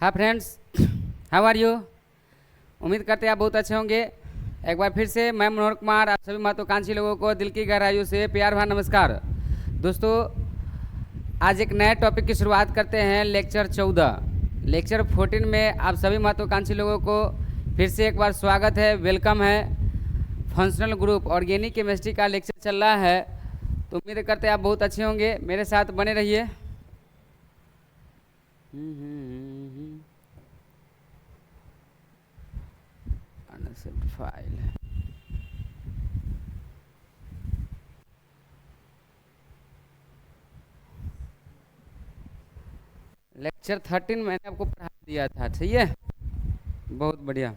Hi friends, how are you. उम्मीद करते हैं आप बहुत अच्छे होंगे। एक बार फिर से मैं मनोहर कुमार आप सभी महत्वाकांक्षी लोगों को दिल की गहराइयों से प्यार भरा नमस्कार। दोस्तों, आज एक नए टॉपिक की शुरुआत करते हैं। लेक्चर 14 लेक्चर 14 में आप सभी महत्वाकांक्षी लोगों को फिर से एक बार स्वागत है, वेलकम है। फंक्शनल ग्रुप ऑर्गेनिक केमिस्ट्री का लेक्चर चल रहा है, तो उम्मीद करते हैं आप बहुत अच्छे होंगे। मेरे साथ बने रहिए। Unsaved file. लेक्चर 13 मैंने आपको पढ़ा दिया था, सही है, बहुत बढ़िया।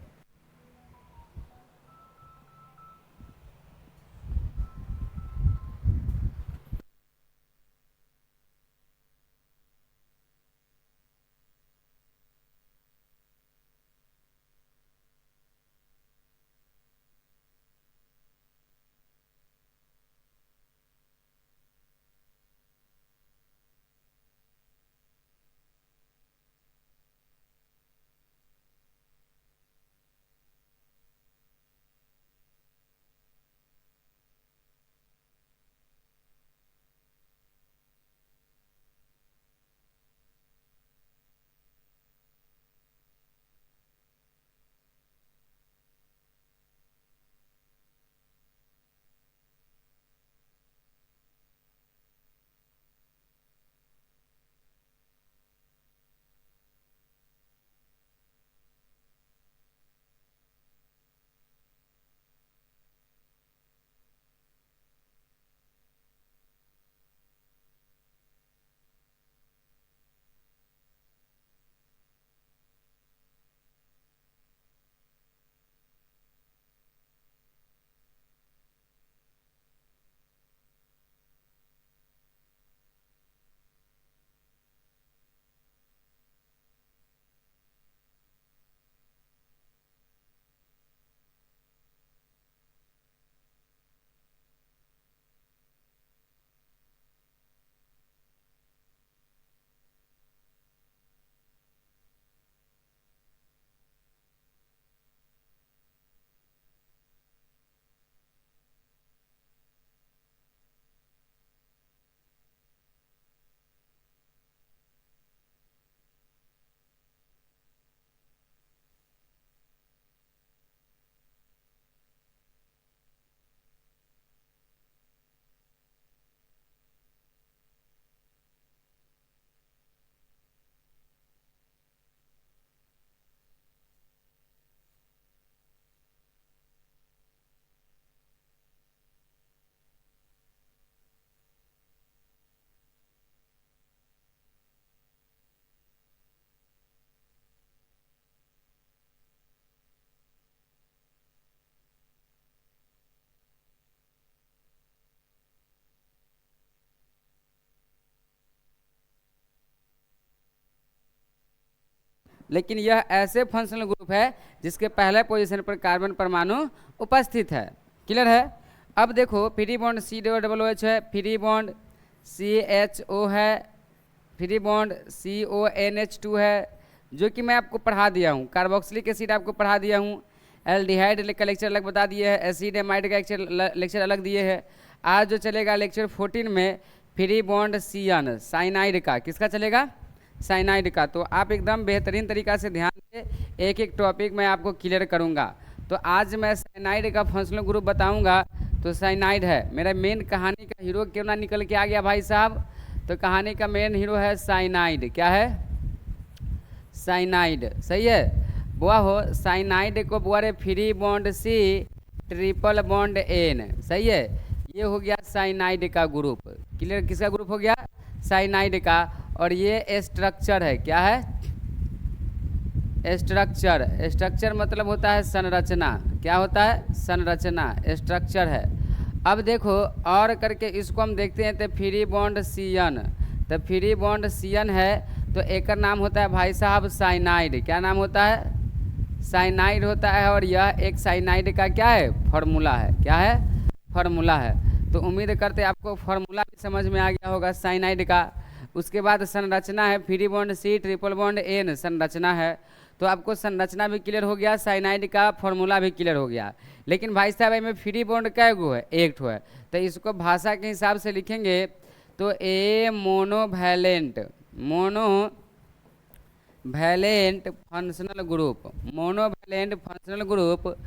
लेकिन यह ऐसे फंक्शनल ग्रुप है जिसके पहले पोजीशन पर कार्बन परमाणु उपस्थित है। क्लियर है। अब देखो, फ्री बॉन्ड COOH है, फ्री बॉन्ड CHO है, फ्री बॉन्ड CONH2 है, जो कि मैं आपको पढ़ा दिया हूँ। कार्बोक्सिलिक एसिड आपको पढ़ा दिया हूँ। एल्डिहाइड का लेक्चर अलग बता दिए है, एसिड एमाइड का लेक्चर अलग दिए है। आज जो चलेगा लेक्चर 14 में फ्री बॉन्ड CN साइनाइड का, किसका चलेगा? साइनाइड का। तो आप एकदम बेहतरीन तरीका से ध्यान दें, एक एक टॉपिक मैं आपको क्लियर करूंगा। तो आज मैं साइनाइड का फंक्शनल ग्रुप बताऊंगा। तो साइनाइड है मेरा मेन कहानी का हीरो, क्यों ना निकल के आ गया भाई साहब। तो कहानी का मेन हीरो है साइनाइड। क्या है? साइनाइड, सही है। बुआ हो, साइनाइड को बुआ रे free bond C triple bond N, सही है। ये हो गया साइनाइड का ग्रुप। क्लियर, किसका ग्रुप हो गया? साइनाइड का। और ये स्ट्रक्चर है। क्या है? स्ट्रक्चर। स्ट्रक्चर मतलब होता है संरचना। क्या होता है? संरचना, स्ट्रक्चर है। अब देखो और करके इसको हम देखते हैं। तो फ्री बॉन्ड CN, तो फ्री बॉन्ड CN है, तो एक नाम होता है भाई साहब साइनाइड। क्या नाम होता है? साइनाइड होता है। और यह एक साइनाइड का क्या है? फॉर्मूला है। क्या है? फॉर्मूला है। तो उम्मीद करते हैं आपको फॉर्मूला भी समझ में आ गया होगा साइनाइड का। उसके बाद संरचना है free bond C triple bond N संरचना है। तो आपको संरचना भी क्लियर हो गया, साइनाइड का फॉर्मूला भी क्लियर हो गया। लेकिन भाई साहब इसमें फ्री बॉन्ड कै गो है, एक ठो है। तो इसको भाषा के हिसाब से लिखेंगे तो a monovalent functional group, monovalent functional group.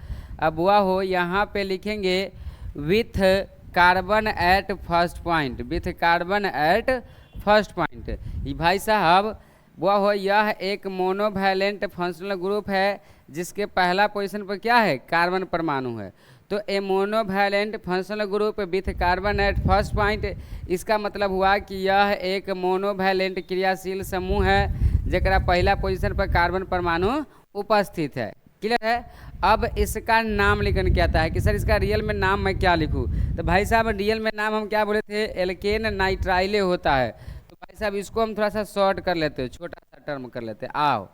अब वह हो यहाँ पे लिखेंगे with carbon at first point, with carbon at first point. ये भाई साहब वह हो यह एक मोनोवैलेंट फंक्शनल ग्रुप है जिसके पहला पोजीशन पर क्या है, कार्बन परमाणु है। तो a monovalent functional group with carbon at first point, इसका मतलब हुआ कि यह एक मोनोवैलेंट क्रियाशील समूह है जरा पहला पोजीशन पर कार्बन परमाणु उपस्थित है। क्लियर है। अब इसका नाम लिखने क्या आता है कि सर इसका रियल में नाम मैं क्या लिखूं? तो भाई साहब रियल में नाम हम क्या बोले थे, एल्केन नाइट्राइले होता है। तो भाई साहब इसको हम थोड़ा सा शॉर्ट कर लेते हैं, छोटा सा टर्म कर लेते हैं। आओ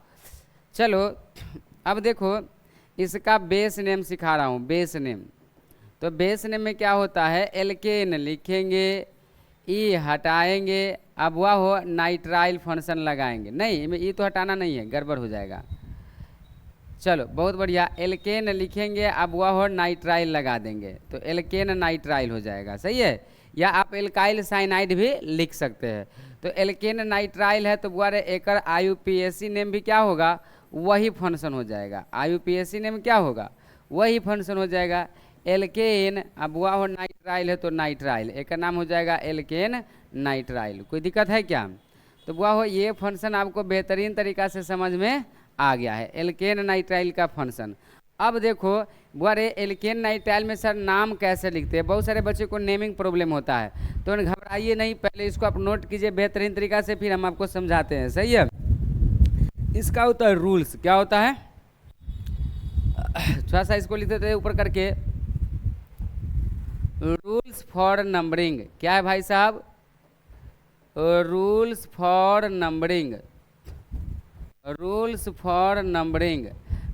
चलो अब देखो इसका बेस नेम सिखा रहा हूँ, बेस नेम। तो बेस नेम में क्या होता है, एल्केन लिखेंगे, ई हटाएंगे, अब वह हो नाइट्राइल फंक्शन लगाएंगे। नहीं इमें ई तो हटाना नहीं है, गड़बड़ हो जाएगा। चलो बहुत बढ़िया, एल्केन लिखेंगे, अब वह हो नाइट्राइल लगा देंगे तो एल्केन नाइट्राइल हो जाएगा। सही है। या आप एल्काइल साइनाइड भी लिख सकते हैं। तो एल्केन नाइट्राइल है तो बुआरे एकर आईयूपीएसी नेम भी क्या होगा, वही फंक्शन हो जाएगा। आईयूपीएसी नेम क्या होगा, वही फंक्शन हो जाएगा। एल्केन अब वह हो नाइट्राइल है तो नाइट्राइल, एक नाम हो जाएगा एल्केन नाइट्राइल। कोई दिक्कत है क्या? तो वह हो ये फंक्शन आपको बेहतरीन तरीका से समझ में आ गया है, एल्केन नाइट्राइल का फंक्शन। अब देखो बुआरे एल्केन नाइट्राइल में सर नाम कैसे लिखते हैं, बहुत सारे बच्चे को नेमिंग प्रॉब्लम होता है। तो घबराइए नहीं, पहले इसको आप नोट कीजिए बेहतरीन तरीका से, फिर हम आपको समझाते हैं। सही है। इसका होता है रूल्स, क्या होता है, थोड़ा सा इसको लिख देते हैं ऊपर करके, रूल्स फॉर नंबरिंग। क्या है भाई साहब, rules for numbering. Rules for numbering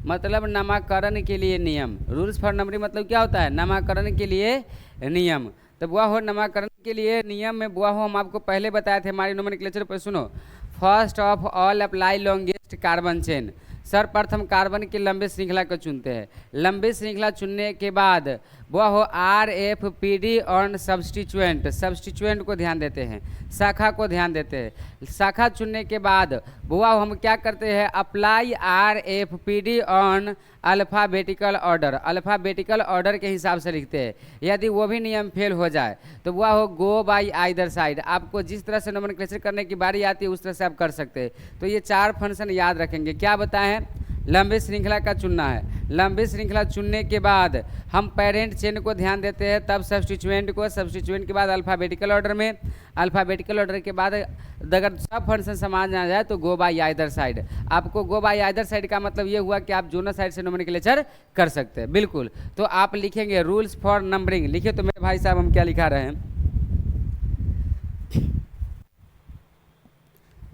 मतलब नामकरण के लिए नियम। रूल्स फॉर नंबरिंग मतलब क्या होता है, नामकरण के लिए नियम। तो वह हो नामकरण के लिए नियम में वह हो हम आपको पहले बताए थे हमारे नोमेनक्लेचर पर। सुनो, first of all apply longest carbon chain. सर्वप्रथम कार्बन की लंबे श्रृंखला को चुनते हैं। लंबी श्रृंखला चुनने के बाद वह हो R F P D on substituent, substituent को ध्यान देते हैं, शाखा को ध्यान देते हैं। शाखा चुनने के बाद वह हम क्या करते हैं, apply R F P D on alphabetical order, alphabetical order के हिसाब से लिखते हैं। यदि वो भी नियम फेल हो जाए तो वह हो गो बाई आइदर साइड। आपको जिस तरह से नोमेनक्लेचर करने की बारी आती है उस तरह से आप कर सकते हैं। तो ये चार फंक्शन याद रखेंगे। क्या बताएं, लंबी श्रृंखला का चुनना है। लंबी श्रृंखला चुनने के बाद हम पेरेंट चेन को ध्यान देते हैं, तब सब्स्टिट्यूएंट को, सब्स्टिट्यूएंट के बाद अल्फ़ाबेटिकल ऑर्डर में, अल्फ़ाबेटिकल ऑर्डर के बाद अगर सब फंक्शन समझ आ जाए तो गो बाई आइदर साइड। आपको गो बाई आइदर साइड का मतलब ये हुआ कि आप दोनों साइड से नोमेनक्लेचर कर सकते हैं। बिल्कुल। तो आप लिखेंगे रूल्स फॉर नंबरिंग। लिखिए तो मेरे भाई साहब हम क्या लिखा रहे हैं,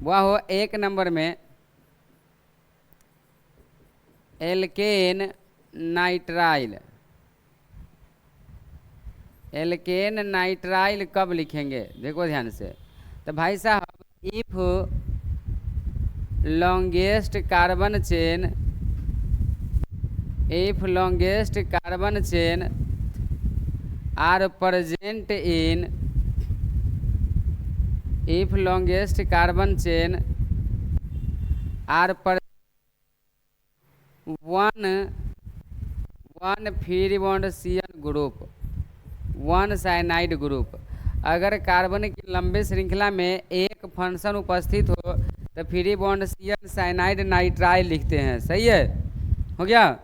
वह हो एक नंबर में एल्केन नाइट्राइल। एल्केन नाइट्राइल कब लिखेंगे, देखो ध्यान से। तो भाई साहब if longest carbon chain, if longest carbon chain are present in, if longest carbon chain are one free bond CN group, one cyanide group. अगर कार्बन की लंबे श्रृंखला में एक फंक्शन उपस्थित हो तो free bond CN cyanide nitrile लिखते हैं। सही है, हो गया।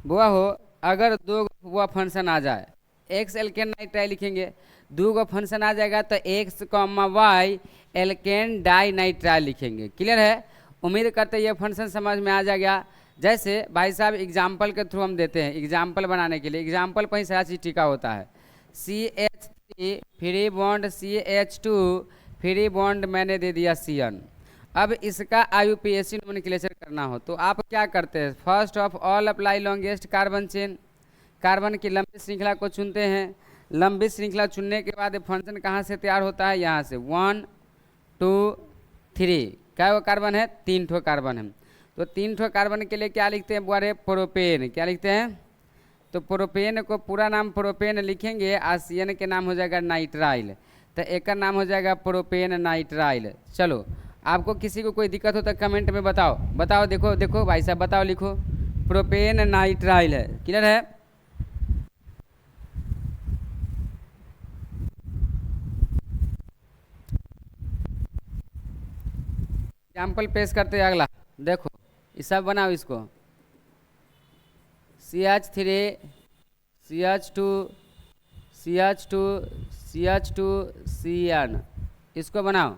वो हो अगर दो वो फंक्शन आ जाए, एक्स एल्केन नाइट्राइल लिखेंगे, दो गो फंक्शन आ जाएगा तो X comma Y alkane dinitrile लिखेंगे। क्लियर है। उम्मीद करते ये फंक्शन समझ में आ जाएगा। जैसे भाई साहब एग्जाम्पल के थ्रू हम देते हैं, एग्जाम्पल बनाने के लिए, एग्जाम्पल पर ही सारा चीज़ टिका होता है। CH3 free bond CH2 free bond मैंने दे दिया CN। अब इसका IUPAC नोमेनक्लेचर करना हो तो आप क्या करते हैं, first of all apply longest carbon chain, carbon की लंबी श्रृंखला को चुनते हैं। लंबी श्रृंखला चुनने के बाद फंक्शन कहाँ से तैयार होता है, यहाँ से 1 2 3। क्या वो कार्बन है, 3 ठो कार्बन है। तो 3 ठो कार्बन के लिए क्या लिखते हैं बुआरे, प्रोपेन। क्या लिखते हैं, तो प्रोपेन को पूरा नाम प्रोपेन लिखेंगे, आसियन के नाम हो जाएगा नाइट्राइल, तो एक का नाम हो जाएगा प्रोपेन नाइट्राइल। चलो आपको किसी को कोई दिक्कत हो तो कमेंट में बताओ, बताओ, देखो देखो भाई साहब बताओ, लिखो प्रोपेन नाइट्राइल है। क्लियर है। एग्जाम्पल पेश करते हैं अगला, देखो ये सब बनाओ इसको, CH3 CH2 CH2 CH2 CN, इसको बनाओ।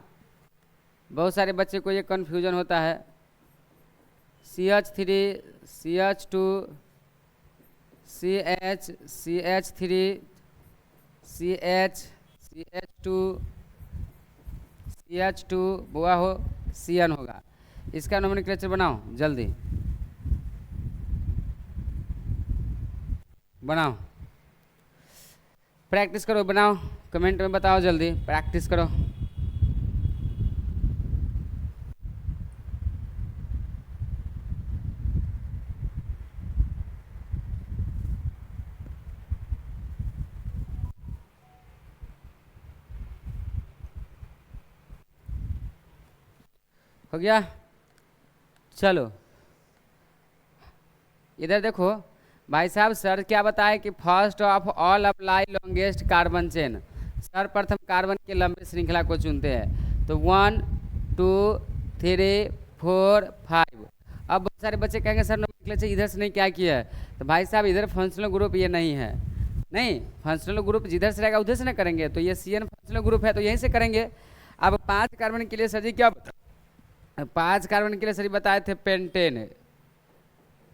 बहुत सारे बच्चे को ये कन्फ्यूजन होता है, CH3 CH2 CH CH3 CH CH2 CH2 बुआ हो CN होगा। इसका नोमेनक्लेचर बनाओ जल्दी, बनाओ, प्रैक्टिस करो, बनाओ, कमेंट में बताओ जल्दी, प्रैक्टिस करो। हो गया। चलो इधर देखो भाई साहब, सर क्या बताए कि first of all apply longest carbon chain, सर्वप्रथम कार्बन के लंबे श्रृंखला को चुनते हैं। तो 1 2 3 4 5। अब बहुत सारे बच्चे कहेंगे सर नोमेनक्लेचर इधर से नहीं क्या किया है, तो भाई साहब इधर फंक्शनल ग्रुप ये नहीं है, नहीं फंक्शनल ग्रुप जिधर से रहेगा उधर से ना करेंगे, तो ये CN फंक्शनल ग्रुप है तो यहीं से करेंगे। अब 5 कार्बन के लिए सर जी क्या, 5 कार्बन के लिए सर बताए थे पेंटेन,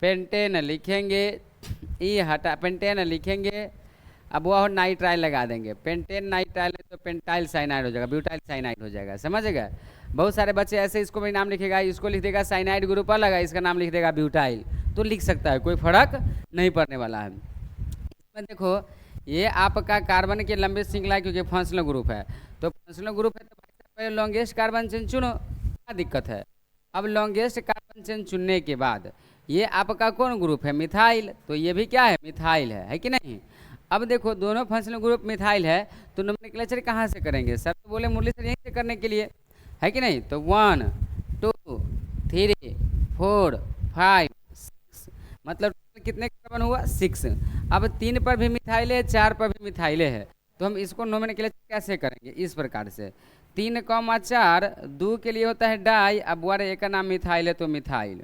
पेंटेन लिखेंगे, ई हटा पेंटेन लिखेंगे, अब वो नाइट्राइल लगा देंगे, पेंटेन नाइट्राइल तो पेंटाइल साइनाइड हो जाएगा, ब्यूटाइल साइनाइड हो जाएगा, समझेगा। बहुत सारे बच्चे ऐसे इसको भी नाम लिखेगा, इसको लिख देगा साइनाइड ग्रुप अलग है, इसका नाम लिख देगा ब्यूटाइल, तो लिख सकता है, कोई फर्क नहीं पड़ने वाला है। इसमें देखो ये आपका कार्बन के लंबे श्रृंखला क्योंकि फंक्शनल ग्रुप है, तो फंक्शनल ग्रुप है तो लॉन्गेस्ट कार्बन चेन चुनो, क्या दिक्कत है। अब लॉन्गेस्ट कार्बन चेन चुनने के बाद ये आपका कौन ग्रुप है, मिथाइल, तो ये भी क्या है, मिथाइल है कि नहीं। अब देखो दोनों फंक्शनल ग्रुप मिथाइल है, तो नोमेनक्लेचर कहाँ से करेंगे, सर तो बोले मुरली सर यहीं से करने के लिए, है कि नहीं। तो 1 2 3 4 5 6, मतलब कितने कार्बन हुआ, 6। अब 3 पर भी मिथाइल है, 4 पर भी मिथाइल है, तो हम इसको नोमेनक्लेचर कैसे करेंगे, इस प्रकार से 3,4 2 के लिए होता है डाई, अब बुआरे एक का नाम मिथाइल है तो मिथाइल।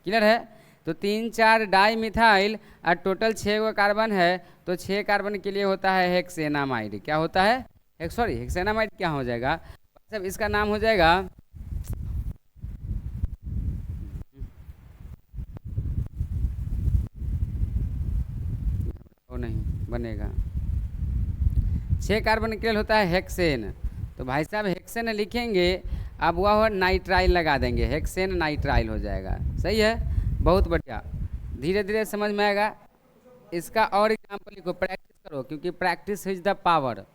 क्लियर है। तो 3 4 डाई मिथाइल और टोटल 6 गो कार्बन है, तो 6 कार्बन के लिए होता है हेक्सेनामाइड। क्या होता है, सॉरी हेक्सेनामाइड क्या हो जाएगा, सब इसका नाम हो जाएगा वो नहीं बनेगा, 6 कार्बन के लिए होता है हेक्सेन, तो भाई साहब हेक्सेन लिखेंगे, अब वह नाइट्राइल लगा देंगे, हेक्सेन नाइट्राइल हो जाएगा। सही है, बहुत बढ़िया, धीरे धीरे समझ में आएगा। इसका और एग्जाम्पल लिखो, प्रैक्टिस करो, क्योंकि प्रैक्टिस इज द पावर।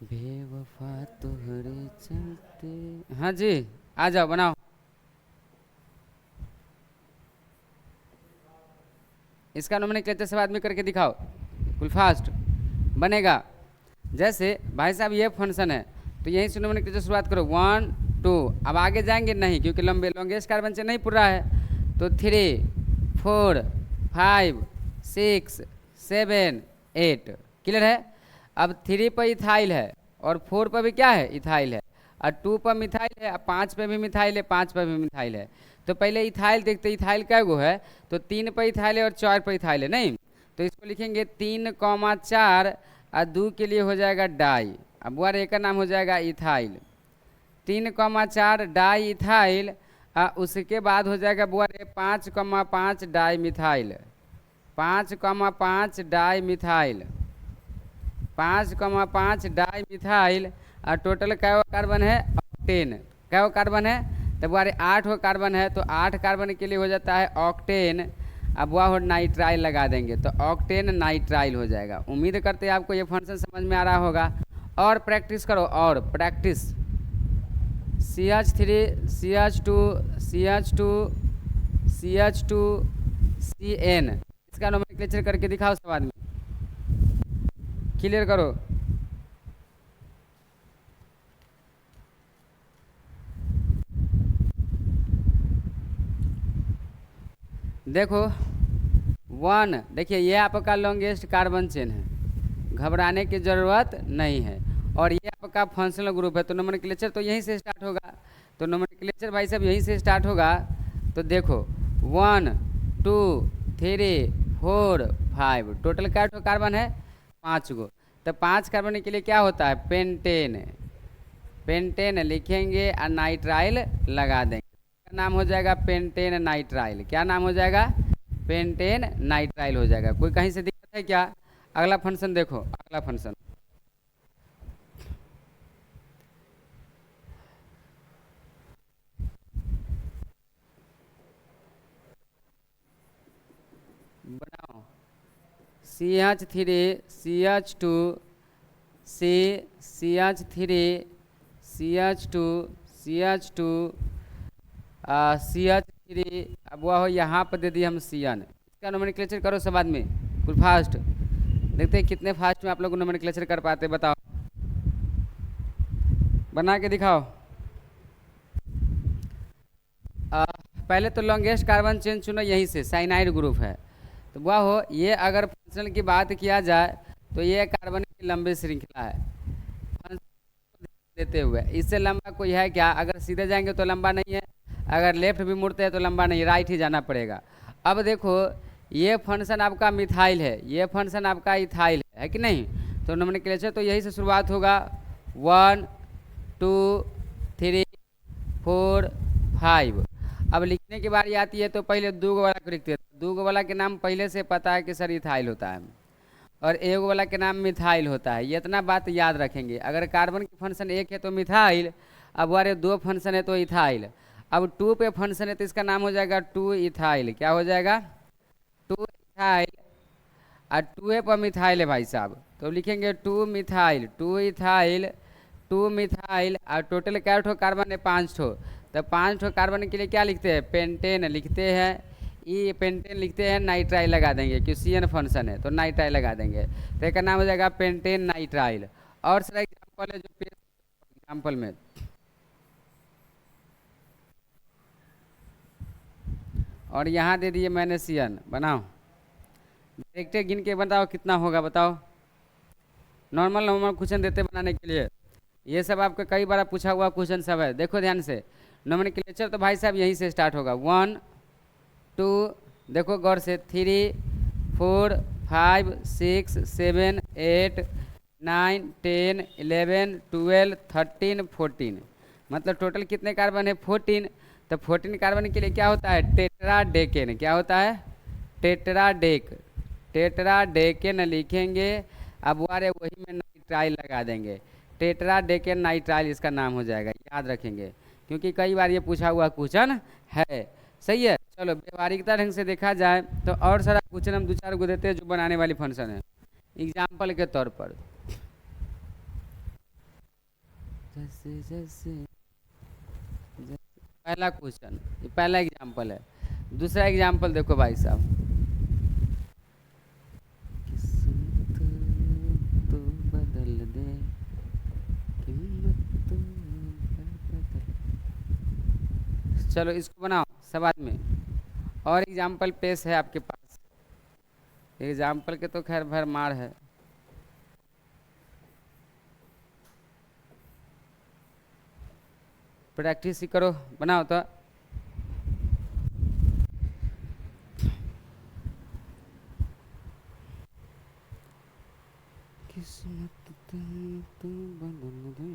बेवफा तोहरे चलते, हाँ जी आ जाओ बनाओ। इसका नोमेनक्लेचर सब आदमी करके दिखाओ, फुल फास्ट बनेगा। जैसे भाई साहब ये फंक्शन है, तो यहीं से नोमेनक्लेचर शुरुआत करो 1 2, अब आगे जाएंगे नहीं क्योंकि लंबे लॉन्गेस्ट कार्बन से नहीं पूरा है, तो 3 4 5 6 7 8। क्लियर है। अब 3 पर इथाइल है और 4 पर भी क्या है, इथाइल है, और 2 पर मिथाइल है, और 5 पे भी मिथाइल है, 5 पर भी मिथाइल है। तो पहले इथाइल देखते, इथाइल क्या गो है, तो 3 पर इथाइल है और 4 पर इथाइल है, नहीं तो इसको लिखेंगे 3,4 और 2 के लिए हो जाएगा डाई, अब वो एक का नाम हो जाएगा इथाइल, 3,4 डाई इथाइल, उसके बाद हो जाएगा बुआरे 5,5 di methyl, 5,5 di methyl, 5,5 di methyl, और टोटल क्या कार्बन है, ऑक्टेन। क्या कार्बन है, तो बुआरे 8 कार्बन है, तो 8 कार्बन के लिए हो जाता है ऑक्टेन, अब वह नाइट्राइल लगा देंगे तो ऑक्टेन नाइट्राइल हो जाएगा। उम्मीद करते हैं आपको ये फंक्शन समझ में आ रहा होगा। और प्रैक्टिस करो, और practice. CH3 CH2 CH2 CH2 CN, इसका नोमेनक्लेचर करके दिखाओ सब आदमी, क्लियर करो। देखो 1, देखिए ये आपका लॉन्गेस्ट कार्बन चेन है, घबराने की ज़रूरत नहीं है। और ये आपका फंक्शनल ग्रुप है, तो नोमेनक्लेचर तो यहीं से स्टार्ट होगा। तो नोमेनक्लेचर भाई साहब यहीं से स्टार्ट होगा। तो देखो 1 2 3 4 5, टोटल क्या कार्बन है? 5 गो। तो 5 कार्बन के लिए क्या होता है? पेंटेन। पेंटेन लिखेंगे और नाइट्राइल लगा देंगे, नाम हो जाएगा पेंटेन नाइट्राइल। क्या नाम हो जाएगा? पेंटेन नाइट्राइल हो जाएगा। कोई कहीं से दिक्कत है क्या? अगला फंक्शन देखो, अगला फंक्शन बनाओ। CH3 CH2 C CH3 CH2 CH2 CH3, अब वह हो यहाँ पर दे दिए हम CN। इसका नोमेनक्लेचर करो सब आदमी, फुल फास्ट। देखते हैं कितने फास्ट में आप लोग नोमेनक्लेचर कर पाते, बताओ, बना के दिखाओ। पहले तो लॉन्गेस्ट कार्बन चेन चुनो, यहीं से साइनाइड ग्रुप है। तो वह हो, ये अगर फंक्शनल की बात किया जाए तो ये कार्बन की लंबी श्रृंखला है देते हुए। इससे लंबा कोई है क्या? अगर सीधे जाएंगे तो लंबा नहीं है, अगर लेफ्ट भी मुड़ते हैं तो लंबा नहीं, राइट ही जाना पड़ेगा। अब देखो ये फंक्शन आपका मिथाइल है, ये फंक्शन आपका इथाइल है कि नहीं? तो नोमेनक्लेचर तो यही से शुरुआत होगा, 1 2 3 4 5। अब लिखने की बारी आती है तो पहले 2 वाला को लिखते हैं। 2 वाला के नाम पहले से पता है कि सर इथाइल होता है, और 1 वाला के नाम मिथाइल होता है। ये इतना बात याद रखेंगे। अगर कार्बन की फंक्शन 1 है तो मिथाइल, अब वाले 2 फंक्शन है तो इथाइल। अब 2 पे फंक्शन है तो इसका नाम हो जाएगा 2 इथाइल। क्या हो जाएगा? 2 इथाइल। और 2 पर मिथाइल है भाई साहब, तो लिखेंगे 2 मिथाइल, 2 इथाइल, 2 मिथाइल। और टोटल क्या ठो कार्बन है? 5 ठो। तो 5 ठो कार्बन के लिए क्या लिखते हैं? पेंटेन लिखते हैं। ये पेंटेन लिखते हैं, नाइट्राइल लगा देंगे क्योंकि CN फंक्शन है तो नाइट्राइल लगा देंगे। तो इसका नाम हो जाएगा पेंटेन नाइट्राइल। और सारा एग्जाम्पल है जो पेश एग्जाम्पल में, और यहाँ दे दिए मैंने CN। बनाओ, देखते गिन के बताओ कितना होगा, बताओ। नॉर्मल नॉर्मल क्वेश्चन देते बनाने के लिए, ये सब आपका कई बार पूछा हुआ क्वेश्चन सब है। देखो ध्यान से, नोमेनक्लेचर तो भाई साहब यहीं से स्टार्ट होगा, 1 2, देखो गौर से, 3 4 5 6 7 8 9 10 11 12 13 14, मतलब टोटल कितने कार्बन है? 14। तो 14 कार्बन के लिए क्या होता है? टेट्राडेकेन। क्या होता है? टेट्राडेक। टेट्राडेकेन लिखेंगे, अब वारे वही में नाइट्राइल लगा देंगे, टेट्राडेकेन नाइट्राइल इसका नाम हो जाएगा। याद रखेंगे क्योंकि कई बार ये पूछा हुआ क्वेश्चन है। सही है। चलो व्यवहारिकता ढंग से देखा जाए तो और सारा क्वेश्चन हम 2-4 को देते हैं जो बनाने वाली फंक्शन है, एग्जाम्पल के तौर पर। जैसे जैसे जैसे पहला क्वेश्चन, ये पहला एग्जाम्पल है। दूसरा एग्जाम्पल देखो भाई साहब, किस्मत तो बदल दे, किस्मत तो बदल। चलो इसको बनाओ सब आदमी, और एग्जाम्पल पेश है आपके पास। एग्जाम्पल के तो खैर भर मार है। प्रैक्टिस ही करो, बनाओ तो। किस्मत तो बदल दे।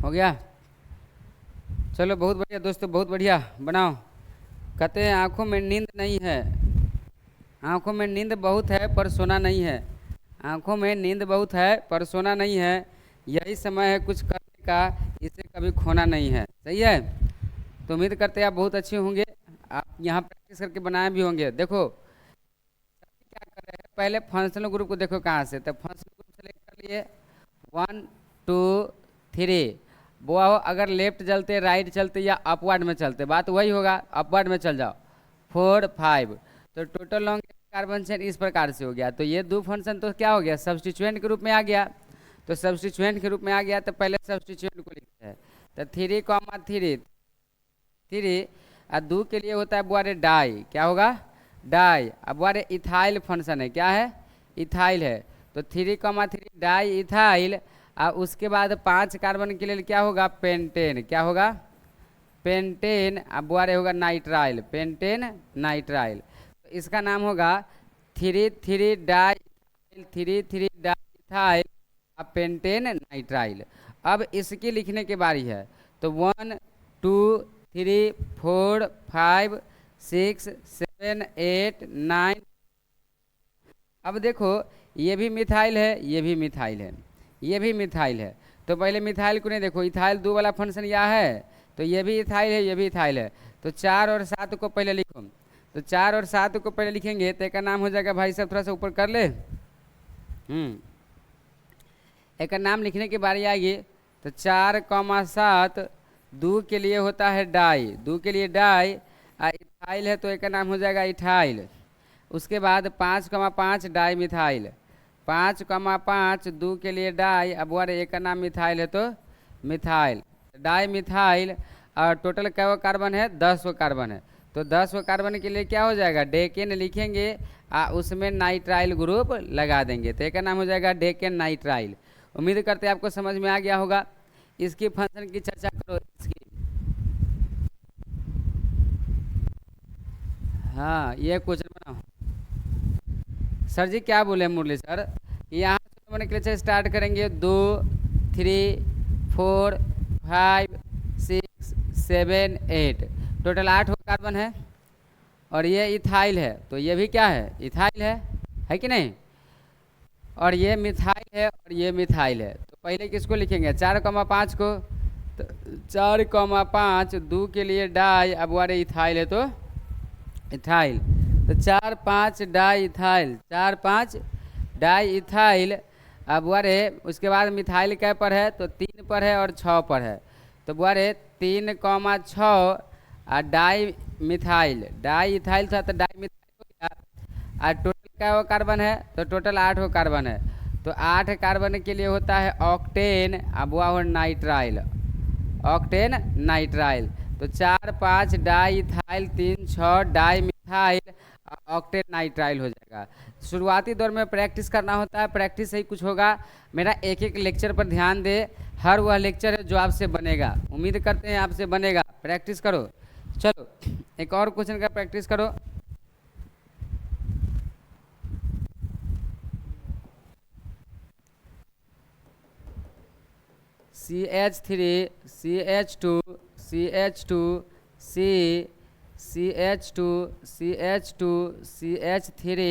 हो गया। चलो बहुत बढ़िया दोस्तों, बहुत बढ़िया बनाओ। कहते हैं आंखों में नींद नहीं है, आंखों में नींद बहुत है पर सोना नहीं है। आंखों में नींद बहुत है पर सोना नहीं है, यही समय है कुछ करने का, इसे कभी खोना नहीं है। सही है। तो उम्मीद करते हैं आप बहुत अच्छे होंगे, आप यहाँ प्रैक्टिस करके बनाए भी होंगे। देखो क्या कर रहे हैं, पहले फंक्शनल ग्रुप को देखो कहाँ से, तो फंक्शनल ग्रुप सेलेक्ट कर लिए। 1 2 3, वो आओ, अगर लेफ्ट चलते राइट चलते या अपवर्ड में चलते, बात वही होगा, अपवर्ड में चल जाओ। 4 5, तो टोटल लॉन्ग कार्बन चेन इस प्रकार से हो गया। तो ये दो फंक्शन तो क्या हो गया, सब्स्टिट्यूएंट के रूप में आ गया। तो सब्स्टिट्यूएंट के रूप में आ गया तो पहले सब्स्टिट्यूएंट को लिखते हैं। तो 3 3 और 2 के लिए होता है बुआरे डाई, क्या होगा, डाई। अब बुआरे इथाइल फंक्शन है, क्या है, इथाइल है। तो 3 3 डाई इथाइल, और उसके बाद 5 कार्बन के लिए क्या होगा, पेंटेन, क्या होगा, पेंटेन। अब बुआरे होगा नाइट्राइल, पेंटेन नाइट्राइल। तो इसका नाम होगा 3 3 डाई, पेंटेन नाइट्राइल। अब इसकी लिखने की बारी है। तो 1 2 3 4 5 6 7 8 9। अब देखो ये भी मिथाइल है, ये भी मिथाइल है, ये भी मिथाइल है। तो पहले मिथाइल को नहीं देखो, इथाइल 2 वाला फंक्शन यह है, तो ये भी इथाइल है, ये भी इथाइल है। तो 4 और 7 को पहले लिखो। तो 4 और 7 को पहले लिखेंगे तो एक नाम हो जाएगा, भाई साहब थोड़ा सा ऊपर कर ले। एक नाम लिखने की बारी आएगी। तो 4 7 2 के लिए होता है डाई, 2 के लिए डाई, इथाइल है तो एक नाम हो जाएगा इथाइल। उसके बाद 5 5 डाई मिथाइल, 5 5 2 के लिए डाई, अब वारे एक का नाम मिथाइल है तो मिथाइल, डाई मिथाइल। और टोटल क्या वो कार्बन है, 10 वो कार्बन है। तो 10 वो कार्बन के लिए क्या हो जाएगा, डेकेन लिखेंगे, उसमें नाइट्राइल ग्रुप लगा देंगे, तो एक का नाम हो जाएगा डेकेन नाइट्राइल। उम्मीद करते हैं आपको समझ में आ गया होगा। इसकी फंक्शन की चर्चा करो इसकी। हाँ ये क्वेश्चन बनाओ। सर जी क्या बोले मुरली सर, यहाँ से मैंने क्वेश्चन स्टार्ट करेंगे 2 3 4 5 6 7 8, टोटल 8 कार्बन है। और ये इथाइल है, तो ये भी क्या है, इथाइल है कि नहीं। और ये मिथाइल है और ये मिथाइल है। तो पहले किसको लिखेंगे, 4 5 को। तो 4 5 2 के लिए डाई, अब वारे इथाइल है तो इथाइल। तो 4 5 डाई इथाइल, 4 5 डाई इथाइल। अब वारे उसके बाद मिथाइल क्या पर है, तो 3 पर है और 6 पर है। तो वारे 3 6 और डाई मिथाइल, डाई इथाइल था तो डाई मिथाइल हो गया। और टोटल क्या वो कार्बन है, तो टोटल 8 वो कार्बन है। तो 8 कार्बन के लिए होता है ऑक्टेन, अब वह हो नाइट्राइल, ऑक्टेन नाइट्राइल। तो 4 5 di ethyl 3 6 di methyl, octane nitrile हो जाएगा। शुरुआती दौर में प्रैक्टिस करना होता है, प्रैक्टिस से ही कुछ होगा। मेरा एक एक लेक्चर पर ध्यान दे, हर वह लेक्चर है जो आपसे बनेगा, उम्मीद करते हैं आपसे बनेगा, प्रैक्टिस करो। चलो एक और क्वेश्चन का प्रैक्टिस करो। CH3 CH2 CH2 C CH2 CH2 CH3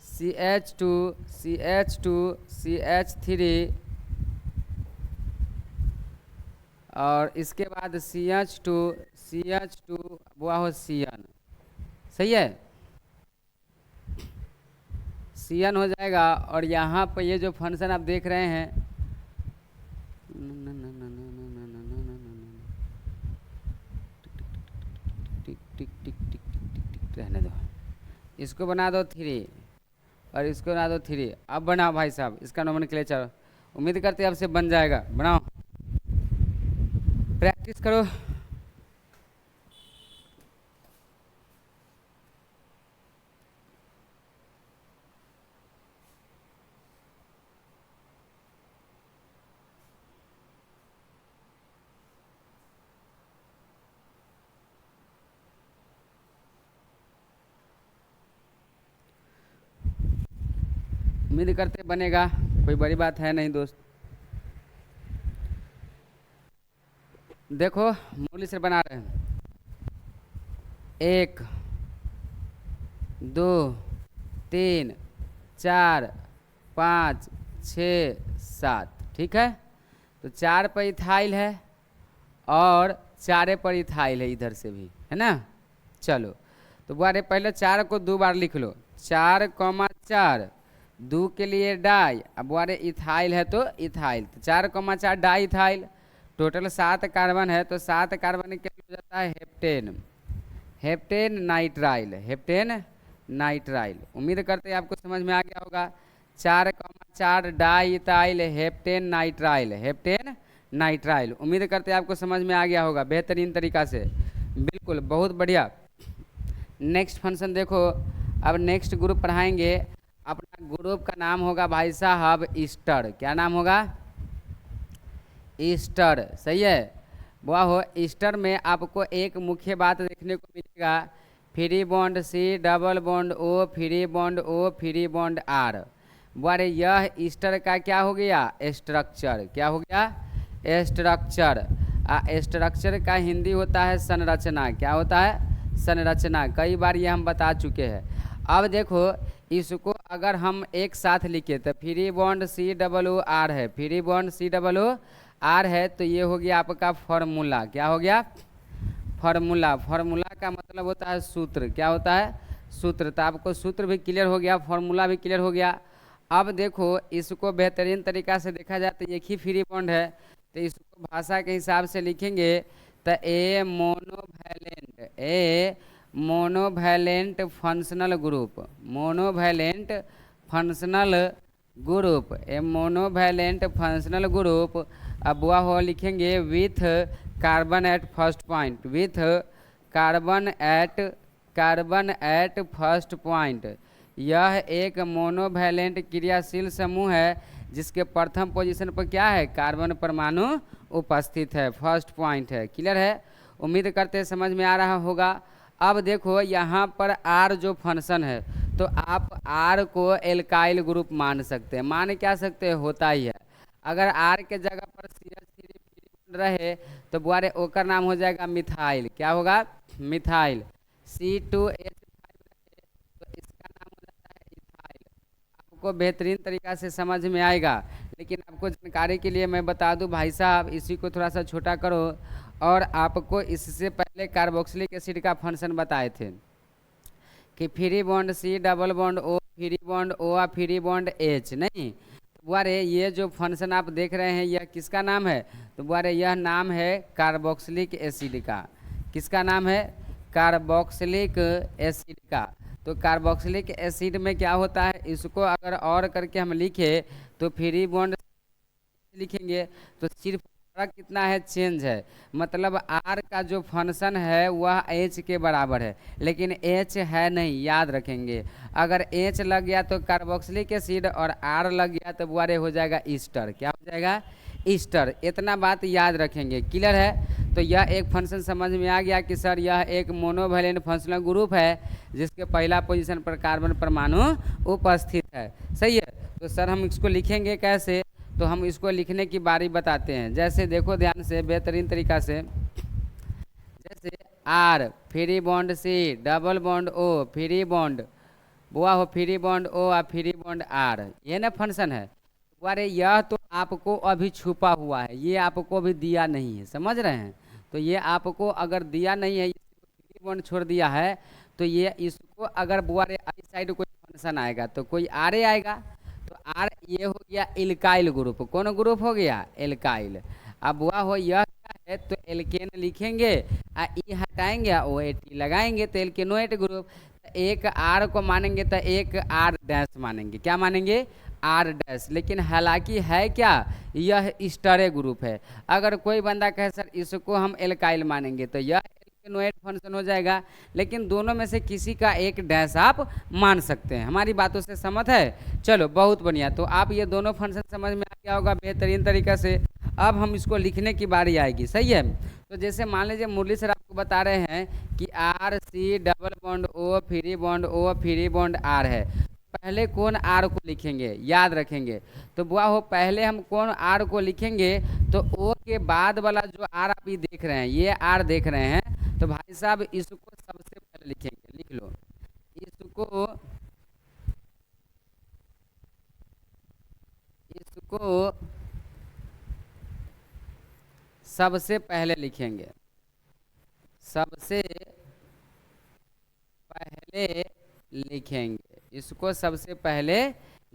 CH2 CH2 CH3, और इसके बाद CH2 CH2 वो हो CN, सही है, CN हो जाएगा। और यहाँ पर ये जो फंक्शन आप देख रहे हैं, टिक टिक टिक टिक टिक टिक रहने दो, इसको बना दो 3 और इसको बना दो 3। अब बनाओ भाई साहब इसका नोमेनक्लेचर, उम्मीद करते हैं आपसे बन जाएगा, बनाओ प्रैक्टिस करो। उम्मीद करते बनेगा, कोई बड़ी बात है नहीं दोस्त। देखो मूल्य से बना रहे हैं, 1 2 3 4 5 6 7, ठीक है। तो 4 पर इथाइल है और 4 पर इथाइल है, इधर से भी है ना। चलो तो बुआरे पहले 4 को 2 बार लिख लो, 4,4 2 के लिए डाई, अब बुआरे इथाइल है तो इथाइल, तो 4,4 डाई इथाइल, टोटल 7 कार्बन है, तो 7 कार्बन क्या हो जाता है, heptane, heptane nitrile, heptane nitrile. उम्मीद करते हैं आपको समझ में आ गया होगा। 4,4 di ethyl heptane nitrile, heptane nitrile. उम्मीद करते हैं आपको समझ में आ गया होगा बेहतरीन तरीका से, बिल्कुल बहुत बढ़िया। नेक्स्ट फंक्शन देखो, अब नेक्स्ट ग्रुप पढ़ाएंगे, अपना ग्रुप का नाम होगा भाई साहब ईस्टर। क्या नाम होगा, ईस्टर, सही है। वाह हो, ईस्टर में आपको एक मुख्य बात देखने को मिलेगा, free bond C, double bond O, free bond O, free bond R. वारे यह ईस्टर का क्या हो गया, स्ट्रक्चर, क्या हो गया, स्ट्रक्चर। स्ट्रक्चर का हिंदी होता है संरचना, क्या होता है, संरचना। कई बार ये हम बता चुके हैं। अब देखो इसको अगर हम एक साथ लिखे तो free bond C double O R है, free bond C double O R है, तो ये हो गया आपका फॉर्मूला। क्या हो गया, फॉर्मूला। फॉर्मूला का मतलब होता है सूत्र, क्या होता है, सूत्र। तो आपको सूत्र भी क्लियर हो गया, फॉर्मूला भी क्लियर हो गया। अब देखो इसको बेहतरीन तरीका से देखा जाए तो एक ही फ्री बॉन्ड है, तो इसको भाषा के हिसाब से लिखेंगे तो a monovalent, a monovalent functional group, monovalent functional group, a monovalent functional group. अब वह हो लिखेंगे with carbon at first point, with carbon at first point. यह एक मोनोवैलेंट क्रियाशील समूह है जिसके प्रथम पोजीशन पर क्या है, कार्बन परमाणु उपस्थित है, फर्स्ट पॉइंट है। क्लियर है, उम्मीद करते हैं समझ में आ रहा होगा। अब देखो यहाँ पर आर जो फंक्शन है, तो आप आर को एल्काइल ग्रुप मान सकते हैं, मान क्या सकते हैं, होता ही है। अगर आर के जगह पर CH3 रहे तो बुआरे ओकर नाम हो जाएगा मिथाइल, क्या होगा, मिथाइल। C2H5 तो इसका नाम हो जाता है इथाइल। आपको बेहतरीन तरीका से समझ में आएगा, लेकिन आपको जानकारी के लिए मैं बता दूं भाई साहब, इसी को थोड़ा सा छोटा करो। और आपको इससे पहले कार्बोक्सिलिक एसिड का फंक्शन बताए थे कि free bond C, double bond O, free bond O और फ्री बॉन्ड एच, नहीं। तो बुआरे ये जो फंक्शन आप देख रहे हैं यह किसका नाम है, तो बुआरे यह नाम है कार्बोक्सिलिक एसिड का। किसका नाम है, कार्बोक्सिलिक एसिड का। तो कार्बोक्सिलिक एसिड में क्या होता है, इसको अगर और करके हम लिखे तो फ्री बॉन्ड लिखेंगे तो सिर्फ फर्क कितना है, चेंज है। मतलब आर का जो फंक्शन है वह एच के बराबर है, लेकिन एच है नहीं, याद रखेंगे। अगर एच लग गया तो कार्बोक्सिलिक एसिड और आर लग गया तो बुआरे हो जाएगा ईस्टर, क्या हो जाएगा, ईस्टर। इतना बात याद रखेंगे, क्लियर है। तो यह एक फंक्शन समझ में आ गया कि सर यह एक मोनोवैलेंट फंक्शनल ग्रुप है जिसके पहला पोजीशन पर कार्बन परमाणु उपस्थित है, सही है। तो सर हम इसको लिखेंगे कैसे, तो हम इसको लिखने की बारी बताते हैं। जैसे देखो ध्यान से बेहतरीन तरीका से, जैसे R free bond C, double bond O, free bond बुआ हो, फ्री बॉन्ड ओ और फ्री बॉन्ड आर, ये ना फंक्शन है। अरे यह तो आपको अभी छुपा हुआ है, ये आपको अभी दिया नहीं है, समझ रहे हैं। तो ये आपको अगर दिया नहीं है, फ्री बॉन्ड छोड़ दिया है, तो ये इसको अगर बुआरे आई साइड कोई फंक्शन आएगा तो कोई आरे आएगा, तो आर ये हो गया एल्काइल ग्रुप। कौन ग्रुप हो गया, एल्काइल। अब बुआ हो यह क्या है, तो एल्केन लिखेंगे, ई हटाएंगे, ओ ए टी लगाएंगे तो एल्केनोएट ग्रुप। एक आर को मानेंगे तो एक आर डैश मानेंगे, क्या मानेंगे, आर डैश। लेकिन हालांकि है क्या, यह स्टरे ग्रुप है। अगर कोई बंदा कहे सर इसको हम एल्काइल मानेंगे तो यह एल्केनोएट फंक्शन हो जाएगा, लेकिन दोनों में से किसी का एक डैश आप मान सकते हैं। हमारी बातों से सहमत है, चलो बहुत बढ़िया। तो आप ये दोनों फंक्शन समझ में आ गया होगा बेहतरीन तरीका से। अब हम इसको लिखने की बारी आएगी, सही है। तो जैसे मान लीजिए मुरली सर आपको बता रहे हैं कि R C, double bond O, free bond O, free bond R है, पहले कौन आर को लिखेंगे, याद रखेंगे। तो बुआ हो पहले हम कौन आर को लिखेंगे, तो ओ के बाद वाला जो आर आप ये देख रहे हैं, ये आर देख रहे हैं, तो भाई साहब इसको सबसे पहले लिखेंगे, लिख लो इसको, इसको सबसे पहले लिखेंगे, सबसे पहले लिखेंगे, इसको सबसे पहले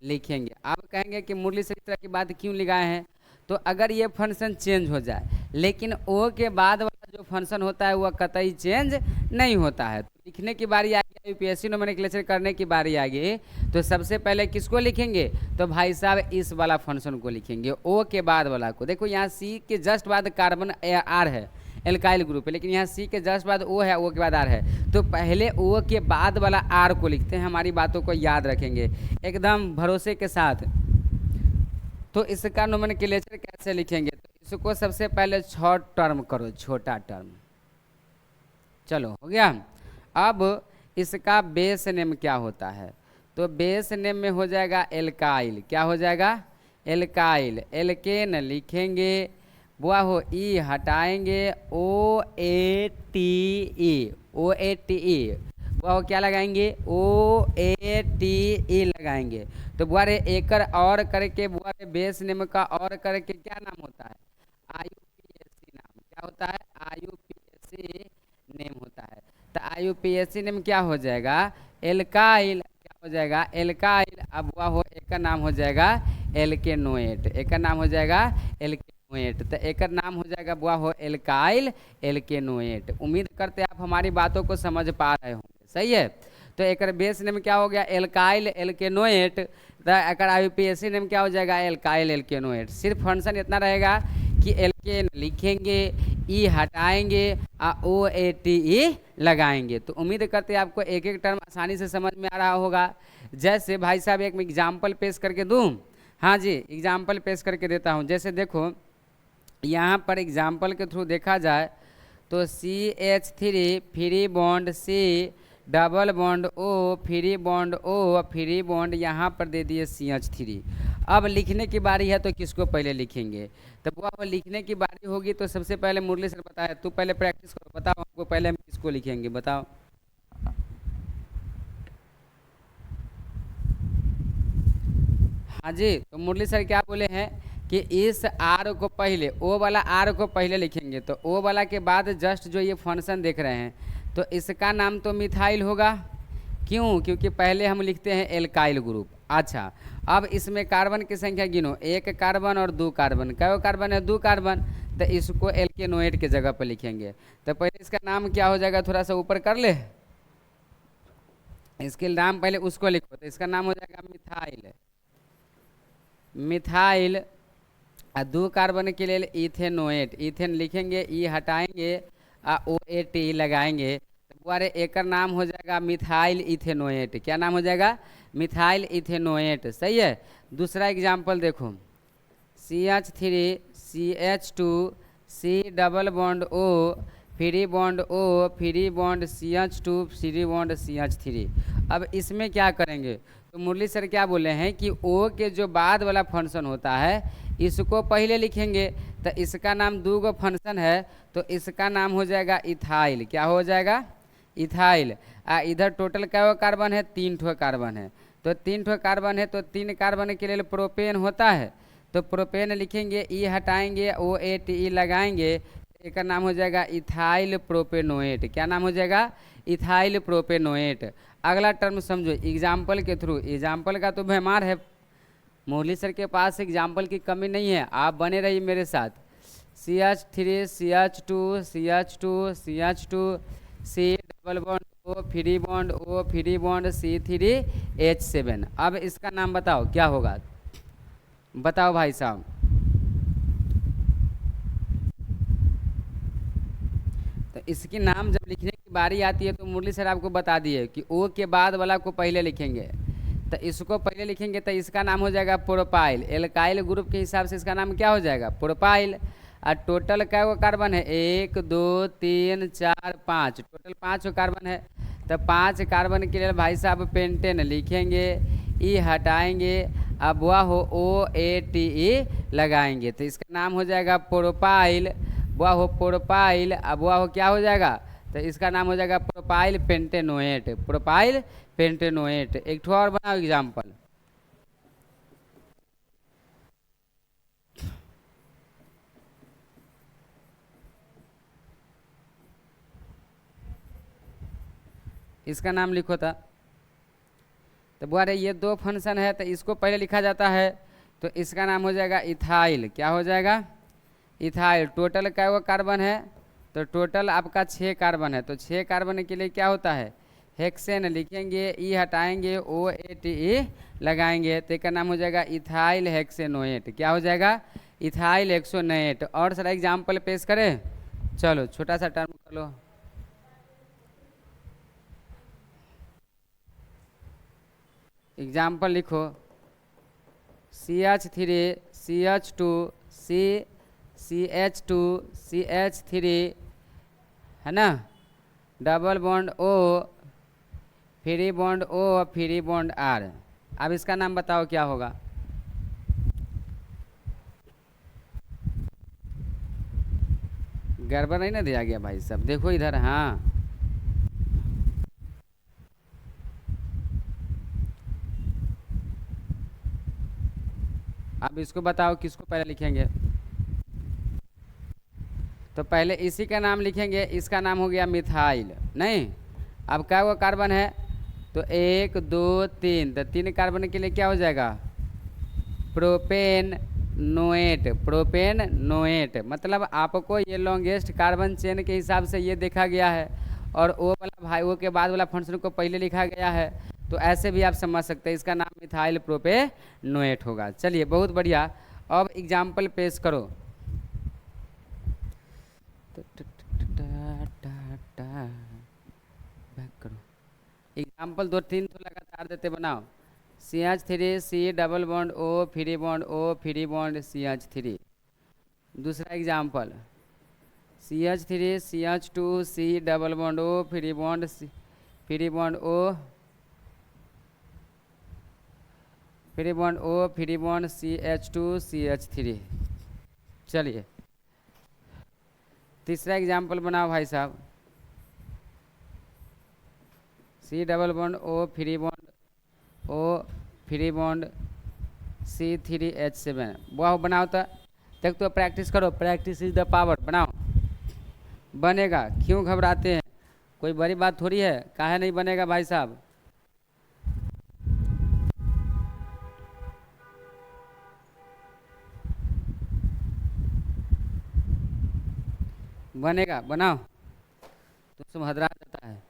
लिखेंगे। आप कहेंगे कि मुरली सर इस तरह की बात क्यों लिखाए हैं, तो अगर ये फंक्शन चेंज हो जाए, लेकिन ओ के बाद वाला जो फंक्शन होता है वह कतई चेंज नहीं होता है। तो लिखने की बारी आ गई, यूपीएससी नोमेनक्लेचर करने की बारी आ गई, तो सबसे पहले किसको लिखेंगे, तो भाई साहब इस वाला फंक्शन को लिखेंगे, ओ के बाद वाला को। देखो यहाँ सी के जस्ट बाद कार्बन आर है, एल्काइल ग्रुप है, लेकिन यहाँ सी के जस्ट बाद ओ है, ओ के बाद आर है, तो पहले ओ के बाद वाला आर को लिखते हैं। हमारी बातों को याद रखेंगे एकदम भरोसे के साथ। तो इसका नोमेनक्लेचर कैसे लिखेंगे, तो इसको सबसे पहले छोटा टर्म करो, छोटा टर्म, चलो हो गया। अब इसका बेस नेम क्या होता है, तो बेस नेम में हो जाएगा एल्काइल, क्या हो जाएगा, एल्काइल। एल्केन लिखेंगे, बुआ हो ई हटाएंगे, ओ A T E, O A T E, बुआ हो क्या लगाएंगे, ओ ए टी ई लगाएंगे। तो बुआ रे एकर और करके, बुआ रे बेस नेम का और करके क्या नाम होता है, आईयूपीएसी नाम, क्या होता है, आईयूपीएसी नेम होता है। तो आईयूपीएसी नेम क्या हो जाएगा, एल्काइल, क्या हो जाएगा, एल्काइल। अब बुआ हो एक का नाम हो जाएगा एल्केनोएट, एक का नाम हो जाएगा एल्केनोएट, तो एक नाम हो जाएगा बुआ हो एल्काइल एल्केनोएट। उम्मीद करते हैं आप हमारी बातों को समझ पा रहे होंगे, सही है। तो एक बेस नेम क्या हो गया, एल्काइल एल्केनोएट, तो एक आईयूपीएसी नेम क्या हो जाएगा, एल्काइल एल्केनोएट। सिर्फ फंक्शन इतना रहेगा कि एल्केन लिखेंगे, ई हटाएंगे, ओ ए टी ई लगाएंगे। तो उम्मीद करते हैं आपको एक एक टर्म आसानी से समझ में आ रहा होगा। जैसे भाई साहब एक एग्जाम्पल पेश करके दूं, हाँ जी एग्जाम्पल पेश करके देता हूँ। जैसे देखो यहाँ पर एग्जाम्पल के थ्रू देखा जाए तो CH3 free bond C double bond O free bond O free bond यहाँ पर दे दिए CH3। अब लिखने की बारी है तो किसको पहले लिखेंगे, तो वो लिखने की बारी होगी तो सबसे पहले मुरली सर बताया, तू पहले प्रैक्टिस करो, बताओ हमको पहले हम किसको लिखेंगे, बताओ। हाँ जी, तो मुरली सर क्या बोले हैं कि इस आर को पहले, ओ वाला आर को पहले लिखेंगे, तो ओ वाला के बाद जस्ट जो ये फंक्शन देख रहे हैं, तो इसका नाम तो मिथाइल होगा, क्यों, क्योंकि पहले हम लिखते हैं एल्काइल ग्रुप। अच्छा, अब इसमें कार्बन की संख्या गिनो, एक कार्बन और दो कार्बन, क्या कार्बन है, दो कार्बन, तो इसको एल्केनोएट के जगह पर लिखेंगे। तो पहले इसका नाम क्या हो जाएगा, थोड़ा सा ऊपर कर ले, इसके नाम पहले उसको लिखो, तो इसका नाम हो जाएगा मिथाइल, मिथाइल। दो कार्बन के लिए इथेनोएट, इथेन लिखेंगे, ई हटाएंगे, ओ ए टी लगाएंगे, तुम्हारे एक नाम हो जाएगा मिथाइल इथेनोएट, क्या नाम हो जाएगा, मिथाइल इथेनोएट, सही है। दूसरा एग्जाम्पल देखो, CH3 CH2 C double bond O free bond O free bond CH2 free bond CH3। अब इसमें क्या करेंगे, तो मुरली सर क्या बोले हैं कि O के जो बाद वाला फंक्शन होता है इसको पहले लिखेंगे, तो इसका नाम दो गो फंक्शन है, तो इसका नाम हो जाएगा इथाइल, क्या हो जाएगा, इथाइल। इधर टोटल क्या कार्बन है, 3 ठो कार्बन है, तो 3 ठो कार्बन है, तो 3 कार्बन के लिए प्रोपेन होता है, तो प्रोपेन लिखेंगे, ई हटाएंगे, ओ ए टी ई लगाएंगे, एक नाम हो जाएगा इथाइल प्रोपेनोएट, क्या नाम हो जाएगा, इथाइल प्रोपेनोएट। अगला टर्म समझो एग्जाम्पल के थ्रू, एग्जाम्पल का तो बेमार है, मुरली सर के पास एग्जाम्पल की कमी नहीं है, आप बने रहिए मेरे साथ। CH3 CH2 CH2 CH2 C double bond O free bond O free bond C3H7। अब इसका नाम बताओ क्या होगा, बताओ भाई साहब। तो इसकी नाम जब लिखने की बारी आती है तो मुरली सर आपको बता दिए कि O के बाद वाला को पहले लिखेंगे, तो इसको पहले लिखेंगे, तो इसका नाम हो जाएगा प्रोपाइल, एल्काइल ग्रुप के हिसाब से इसका नाम क्या हो जाएगा, प्रोपाइल। और टोटल क्या वो कार्बन है, 1 2 3 4 5, टोटल 5 कार्बन है, तो 5 कार्बन के लिए भाई साहब पेंटेन लिखेंगे, ई हटाएंगे, अब वह हो OATE लगाएंगे, तो इसका नाम हो जाएगा प्रोपाइल। वह हो प्रोपाइल, अब वह हो क्या हो जाएगा, तो इसका नाम हो जाएगा प्रोपाइल पेंटेनोएट। प्रोपाइल पेंटेनोएट। एक ठो और बनाओ एग्जाम्पल। इसका नाम लिखो था। तो बोले ये दो फंक्शन है, तो इसको पहले लिखा जाता है, तो इसका नाम हो जाएगा इथाइल। क्या हो जाएगा, इथाइल। टोटल क्या वो कार्बन है, तो टोटल आपका 6 कार्बन है, तो 6 कार्बन के लिए क्या होता है, हेक्सेन लिखेंगे, ई हटाएंगे, OATE लगाएंगे, तो इसका नाम हो जाएगा इथाइल हेक्सेनोएट। क्या हो जाएगा, इथाइल हेक्सेनोएट। और सारा एग्जाम्पल पेश करें, चलो छोटा सा टर्म कर लो। एग्जाम्पल लिखो, CH3 CH2 CH2 CH3 है ना, double bond O, free bond O, free bond R। अब इसका नाम बताओ क्या होगा। गड़बड़ नहीं ना दिया गया भाई साहब, देखो इधर। हाँ, अब इसको बताओ किसको पहले लिखेंगे, तो पहले इसी का नाम लिखेंगे, इसका नाम हो गया मिथाइल। नहीं, अब क्या वो कार्बन है, तो 1 2 3, तो 3 कार्बन के लिए क्या हो जाएगा, प्रोपेन नोएट। प्रोपेन नोएट मतलब आपको ये लॉन्गेस्ट कार्बन चेन के हिसाब से ये देखा गया है, और ओ वाला भाई ओ के बाद वाला फंक्शन को पहले लिखा गया है, तो ऐसे भी आप समझ सकते हैं, इसका नाम मिथाइल प्रोपेनोएट होगा। चलिए बहुत बढ़िया, अब एग्जाम्पल पेश करो। बैक करो, एग्जाम्पल 2 3 तो लगातार देते बनाओ। CH3 C double bond O, free bond O, free bond CH3। दूसरा example, CH3 CH2 C double bond O, free bond free bond O, free bond O, free bond CH2 CH3। चलिए तीसरा example बनाओ भाई साहब, C double bond O, free bond O, free bond C3H7। वाह बनाओ, तो तक तो प्रैक्टिस करो, प्रैक्टिस इज द पावर। बनाओ, बनेगा, क्यों घबराते हैं, कोई बड़ी बात थोड़ी है, काहे नहीं बनेगा भाई साहब। बनेगा, बनाओ, तो सुभद्रा जाता है।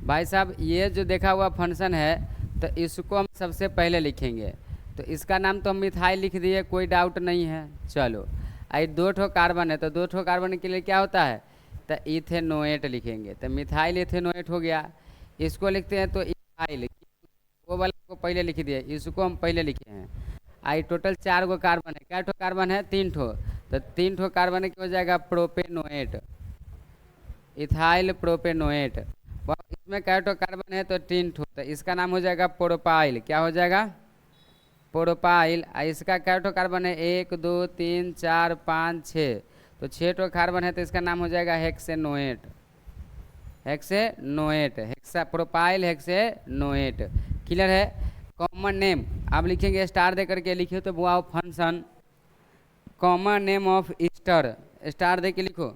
भाई साहब ये जो देखा हुआ फंक्शन है, तो इसको हम सबसे पहले लिखेंगे, तो इसका नाम तो हम मिथाइल लिख दिए, कोई डाउट नहीं है। चलो, आई 2 ठो कार्बन है, तो 2 ठो कार्बन के लिए क्या होता है, तो इथेनोएट लिखेंगे, तो मिथाइल इथेनोएट हो गया। इसको लिखते हैं तो इथाइल, वो वाला को पहले लिख दिए, इसको हम पहले लिखे हैं। आई टोटल 4 गो कार्बन है, क्या ठो कार्बन है, 3 ठो, तो 3 ठो कार्बन की हो जाएगा प्रोपेनोएट, इथाइल प्रोपेनोएट। इसमें क्या ठो कार्बन है, तो 3 ठो, तो इसका नाम हो जाएगा प्रोपाइल। क्या हो जाएगा, प्रोपाइल। इसका क्या ठो कार्बन है, 1 2 3 4 5 6, तो 6 ठो कार्बन है, तो इसका नाम हो जाएगा hexanoate. Hexanoate, hexa propyl hexanoate. Clear है। कॉमन नेम आप लिखेंगे, स्टार दे करके लिखिए, तो वो function common name of ester, star दे के लिखो।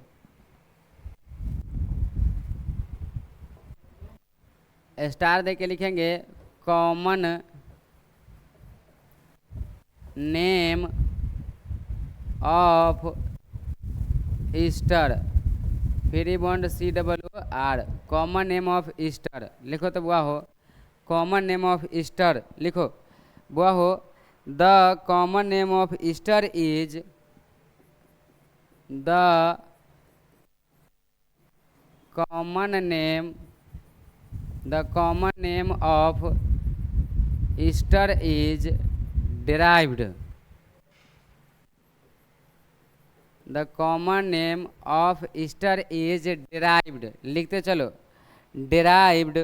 स्टार दे के लिखेंगे, common name of ester, free bond COO। Common name of ester लिखो, तो वह हो कॉमन नेम ऑफ ईस्टर लिखो, वह हो the common name of Easter is the common name, the common name of Easter is derived, the common name of Easter is derived, लिखते चलो, derived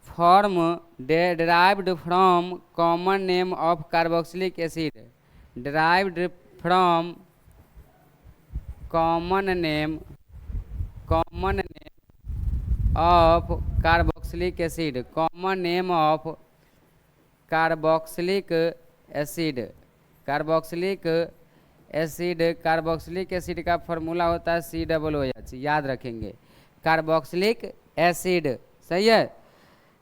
form derived from common name of carboxylic acid, derived from common name of carboxylic acid, common name of carboxylic acid, carboxylic acid, carboxylic acid का formula होता है COOH, याद रखेंगे, carboxylic acid, सही है।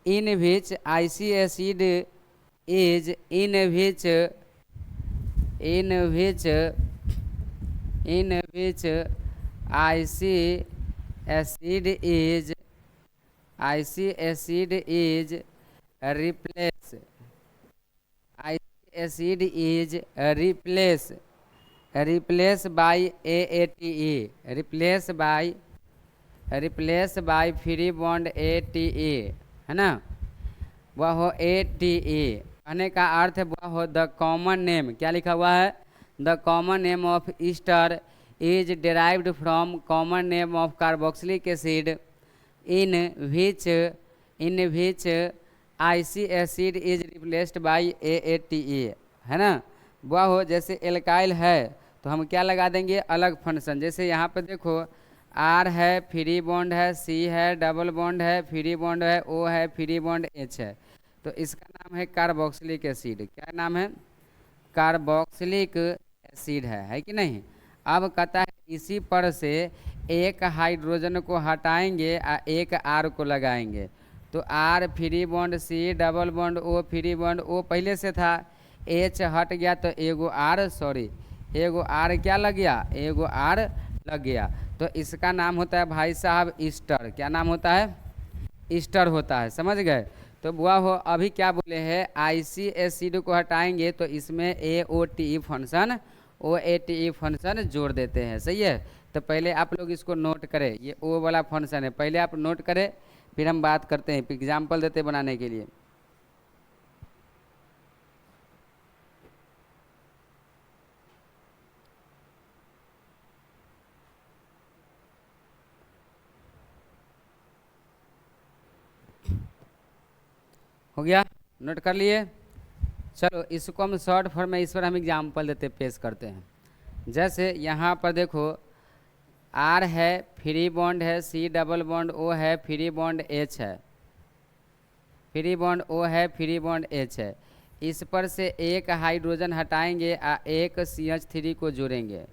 In which ic acid is in which ic acid is replace, acid is replace by AATE, replace by free bond ATE, है ना, वह हो ATE, कहने का अर्थ है वह हो द कॉमन नेम, क्या लिखा हुआ है, the common name of Easter is derived from common name of carboxylic acid in which ic acid is replaced by AATE, है ना। वह हो जैसे एल्काइल है तो हम क्या लगा देंगे, अलग फंक्शन, जैसे यहाँ पे देखो R है, फ्री बॉन्ड है, C है, डबल बॉन्ड है, फ्री बॉन्ड है, O है, फ्री बॉन्ड H है, तो इसका नाम है कार्बोक्सिलिक एसिड, क्या नाम है, कार्बोक्सिलिक एसिड है कि नहीं। अब कहता है इसी पर से एक हाइड्रोजन को हटाएंगे और एक R को लगाएंगे, तो R free bond, C double bond, O free bond, O पहले से था, H हट गया तो एगो R क्या लग गया, एगो R लग गया, तो इसका नाम होता है भाई साहब ईस्टर, क्या नाम होता है, ईस्टर होता है, समझ गए। तो बुआ हो अभी क्या बोले हैं, आईसी एसिड को हटाएंगे तो इसमें AOTE फंक्शन जोड़ देते हैं, सही है। तो पहले आप लोग इसको नोट करें, ये O वाला फंक्शन है, पहले आप नोट करें, फिर हम बात करते हैं, एग्जाम्पल देते हैं बनाने के लिए। हो गया, नोट कर लिए, चलो इसको हम शॉर्ट फॉर्म में इस पर हम एग्जाम्पल देते पेश करते हैं। जैसे यहाँ पर देखो R है, फ्री बॉन्ड है, C डबल बॉन्ड, O है, फ्री बॉन्ड H है, फ्री बॉन्ड O है, फ्री बॉन्ड H है, इस पर से एक हाइड्रोजन हटाएंगे और एक CH3 को जोड़ेंगे,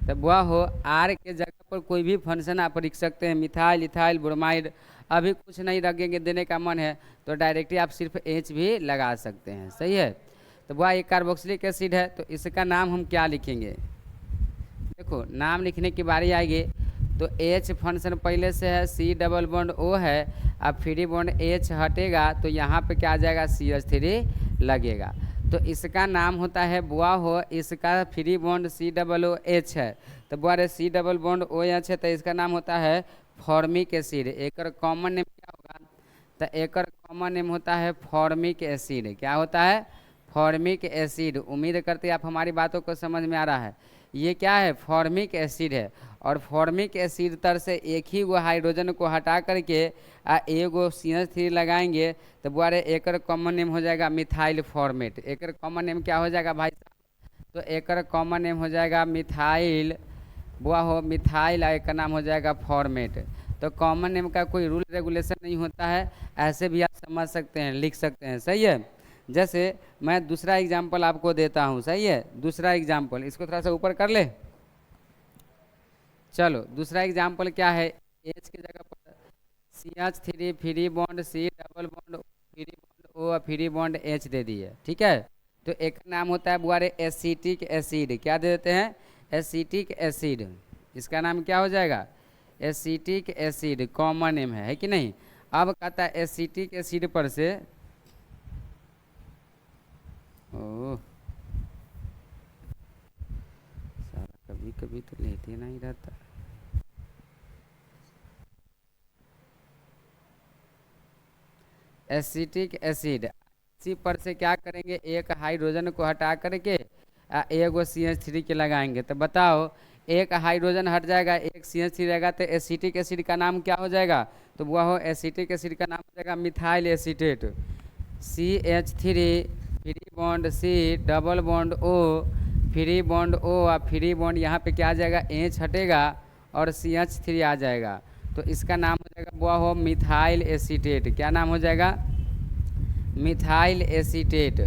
तब वह हो R के जगह पर कोई भी फंक्शन आप लिख सकते हैं, मिथाइल, इथाइल, ब्रोमाइड, अभी कुछ नहीं रखेंगे, देने का मन है तो डायरेक्टली आप सिर्फ H भी लगा सकते हैं, सही है। तो वह एक कार्बोक्सिलिक एसिड है, तो इसका नाम हम क्या लिखेंगे, देखो नाम लिखने की बारी आएगी, तो H फंक्शन पहले से है, C डबल बॉन्ड O है, अब फ्री बॉन्ड H हटेगा तो यहाँ पे क्या आ जाएगा, CH3 लगेगा, तो इसका नाम होता है बुआ हो, इसका free bond C double O H है, तो बुआ रे C डबल बॉन्ड OH है, तो इसका नाम होता है फॉर्मिक एसिड, एक कॉमन नेम क्या होगा, तो एक कॉमन नेम होता है फॉर्मिक एसिड, क्या होता है, फॉर्मिक एसिड। उम्मीद करते हैं आप हमारी बातों को समझ में आ रहा है, ये क्या है, फॉर्मिक एसिड है, और फॉर्मिक एसिड तर से एक ही वो हाइड्रोजन को हटा करके एगो CH3 लगाएंगे, तो बुआरे एक कॉमन नेम हो जाएगा मिथाइल फॉर्मेट, एक कॉमन नेम क्या हो जाएगा भाई साहब, तो एक कॉमन नेम हो जाएगा मिथाइल, बुआ हो मिथाइल, एक का नाम हो जाएगा फॉर्मेट। तो कॉमन नेम का कोई रूल रेगुलेशन नहीं होता है, ऐसे भी आप समझ सकते हैं, लिख सकते हैं, सही है। जैसे मैं दूसरा एग्जाम्पल आपको देता हूँ, सही है, दूसरा एग्जाम्पल, इसको थोड़ा सा ऊपर कर ले, चलो दूसरा एग्जाम्पल क्या है, H की जगह पर CH3 free bond, C double bond, free bond O, free bond H दे दिए, ठीक है। तो एक नाम होता है बुआरे एसिटिक एसिड, क्या दे देते हैं, एसिटिक एसिड, इसका नाम क्या हो जाएगा, एसिटिक एसिड, कॉमन नेम है कि नहीं। अब कहता है एसिटिक एसिड पर से, ओह सारा कभी कभी तो लेते नहीं रहता, एसिटिक एसिड, इसी पर से क्या करेंगे, एक हाइड्रोजन को हटा करके एक CH3 के लगाएंगे। तो बताओ, एक हाइड्रोजन हट जाएगा, एक CH3 रहेगा, तो एसिटिक एसिड का नाम क्या हो जाएगा, तो वह हो एसिटिक एसिड का नाम हो जाएगा methyl acetate. CH3 free bond C double bond O, free bond O और फ्री बॉन्ड यहाँ पे क्या आ जाएगा, H हटेगा और CH3 आ जाएगा, तो इसका नाम हो जाएगा वह हो मिथाइल एसीटेट। क्या नाम हो जाएगा, मिथाइल एसीटेट।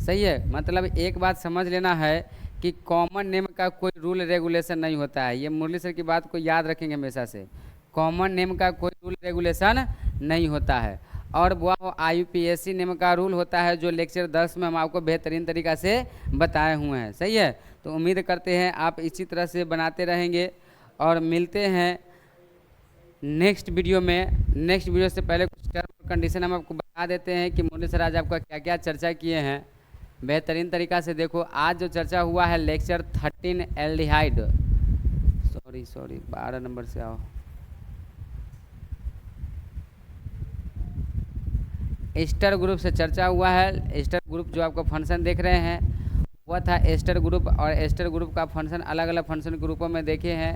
सही है, मतलब एक बात समझ लेना है कि कॉमन नेम का कोई रूल रेगुलेशन नहीं होता है। ये मुरली सर की बात को याद रखेंगे हमेशा से, कॉमन नेम का कोई रूल रेगुलेशन नहीं होता है। और वह IUPAC नेम का रूल होता है जो लेक्चर 10 में हम आपको बेहतरीन तरीक़ा से बताए हुए हैं। सही है, तो उम्मीद करते हैं आप इसी तरह से बनाते रहेंगे और मिलते हैं नेक्स्ट वीडियो में। नेक्स्ट वीडियो से पहले कुछ टर्म और कंडीशन हम आपको बता देते हैं कि मुरली सर आज आपका क्या क्या चर्चा किए हैं बेहतरीन तरीक़ा से। देखो, आज जो चर्चा हुआ है लेक्चर 13 एल्डिहाइड, सॉरी 12 नंबर से आओ, एस्टर ग्रुप से चर्चा हुआ है। एस्टर ग्रुप जो आपको फंक्शन देख रहे हैं वह था एस्टर ग्रुप, और एस्टर ग्रुप का फंक्शन अलग अलग फंक्शन ग्रुपों में देखे हैं।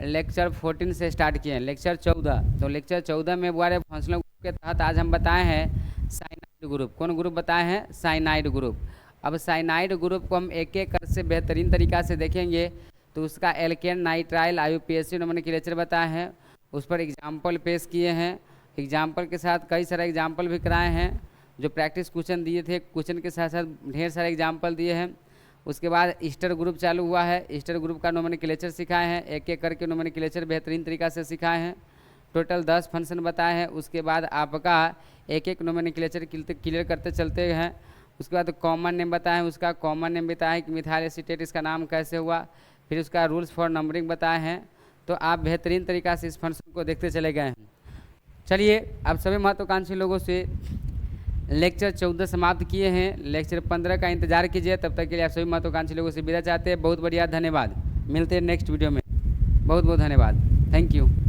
लेक्चर 14 से स्टार्ट किए हैं, लेक्चर 14। तो लेक्चर 14 में वाले फंक्शनल ग्रुप के तहत आज हम बताए हैं साइनाइड ग्रुप। कौन ग्रुप बताए हैं, साइनाइड ग्रुप। अब साइनाइड ग्रुप को हम एक एक कर से बेहतरीन तरीक़ा से देखेंगे। तो उसका एल्केन नाइट्राइल IUPAC नोमेनक्लेचर बताए हैं, उस पर एग्जाम्पल पेश किए हैं। एग्जाम्पल के साथ कई सारे एग्जाम्पल भी कराए हैं, जो प्रैक्टिस क्वेश्चन दिए थे, क्वेश्चन के साथ साथ ढेर सारे एग्जाम्पल दिए हैं। उसके बाद ईस्टर ग्रुप चालू हुआ है, ईस्टर ग्रुप का नोमेनक्लेचर सिखाए हैं, एक एक करके नोमेनक्लेचर बेहतरीन तरीक़ा से सिखाए हैं। टोटल 10 फंक्शन बताए हैं। उसके बाद आपका एक एक नोमेनक्लेचर क्लियर करते चलते हैं। उसके बाद कॉमन नेम बताए हैं, उसका कॉमन नेम बताया है कि मिथाइल एसीटेट, इसका नाम कैसे हुआ। फिर उसका रूल्स फॉर नंबरिंग बताए हैं। तो आप बेहतरीन तरीक़ा से इस फंक्शन को देखते चले गए हैं। चलिए, अब सभी महत्वाकांक्षी लोगों से लेक्चर 14 समाप्त किए हैं, लेक्चर 15 का इंतजार कीजिए। तब तक के लिए आप सभी महत्वाकांक्षी लोगों से विदा चाहते हैं। बहुत बढ़िया, धन्यवाद। मिलते हैं नेक्स्ट वीडियो में। बहुत बहुत धन्यवाद, थैंक यू।